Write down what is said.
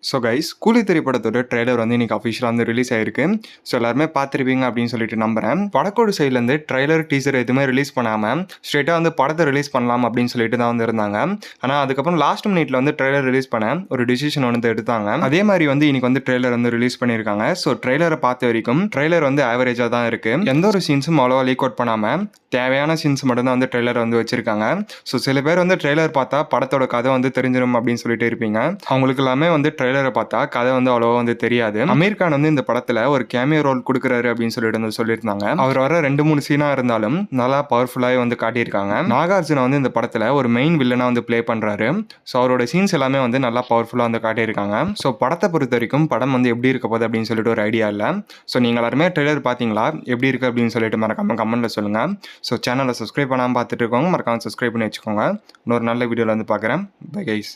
So guys, கூலி திரைப்படத்தோட trailer வந்து இன்னைக்கு அஃபிஷியலாக வந்து ரிலீஸ் ஆயிருக்கு. ஸோ எல்லாருமே பார்த்துருப்பீங்க அப்படின்னு சொல்லிட்டு நம்புறேன். படக்கோட சைட்லேருந்து ட்ரெய்லர், டீசர் எதுவுமே ரிலீஸ் பண்ணாமல் ஸ்ட்ரெயிட்டாக வந்து படத்தை ரிலீஸ் பண்ணலாம் அப்படின்னு சொல்லிட்டு தான் வந்து இருந்தாங்க. ஆனால் அதுக்கப்புறம் லாஸ்ட் மினிட்ல வந்து ட்ரெய்லர் ரிலீஸ் பண்ண ஒரு டிசிஷன் வந்து எடுத்தாங்க. அதே மாதிரி வந்து இன்னைக்கு வந்து ட்ரெய்லர் வந்து ரிலீஸ் பண்ணியிருக்காங்க. ஸோ ட்ரெய்லரை பார்த்த வரைக்கும் ட்ரெய்லர் வந்து ஆவரேஜாக தான் இருக்கு. எந்த ஒரு சீன்ஸும் அவ்வளோவா லீக் அவுட் பண்ணாமல் தேவையான சீன்ஸ் மட்டும் தான் வந்து ட்ரெய்லர் வந்து வச்சிருக்காங்க. ஸோ சில பேர் வந்து ட்ரெய்லர் பார்த்தா படத்தோட கதை வந்து தெரிஞ்சிடும் அப்படின்னு சொல்லிட்டு இருப்பீங்க. அவங்களுக்கு எல்லாமே வந்து ட்ரெய்லரை பார்த்தா கதை வந்து அவ்வளோவா வந்து தெரியாது. அமீர் கான் வந்து இந்த படத்துல ஒரு கேமியோ ரோல் கொடுக்குறாரு அப்படின்னு சொல்லிட்டு வந்து சொல்லியிருந்தாங்க. அவர் வர 2-3 சீனா இருந்தாலும் நல்லா பவர்ஃபுல்லாக வந்து காட்டியிருக்காங்க. நாகார்ஜுனா வந்து இந்த படத்துல ஒரு மெயின் வில்லனா வந்து ப்ளே பண்றாரு. ஸோ அவரோட சீன்ஸ் எல்லாமே வந்து நல்லா பவர்ஃபுல்லாக வந்து காட்டியிருக்காங்க. ஸோ படத்தை பொறுத்த வரைக்கும் படம் வந்து எப்படி இருக்க போகுது அப்படின்னு சொல்லிட்டு ஒரு ஐடியா இல்லை. ஸோ நீங்கள் எல்லாருமே ட்ரெய்லர் பார்த்தீங்களா, எப்படி இருக்கு அப்படின்னு சொல்லிட்டு மறக்காம கமெண்ட்ல சொல்லுங்க. ஸோ சேனலை சப்ஸ்கிரைப் பண்ணாமல் பார்த்துட்டு இருக்கோங்க, மறக்காம சப்ஸ்கிரைப் பண்ணி வச்சுக்கோங்க. இன்னொரு நல்ல வீடியோவில் வந்து பார்க்குறேன். Bye guys.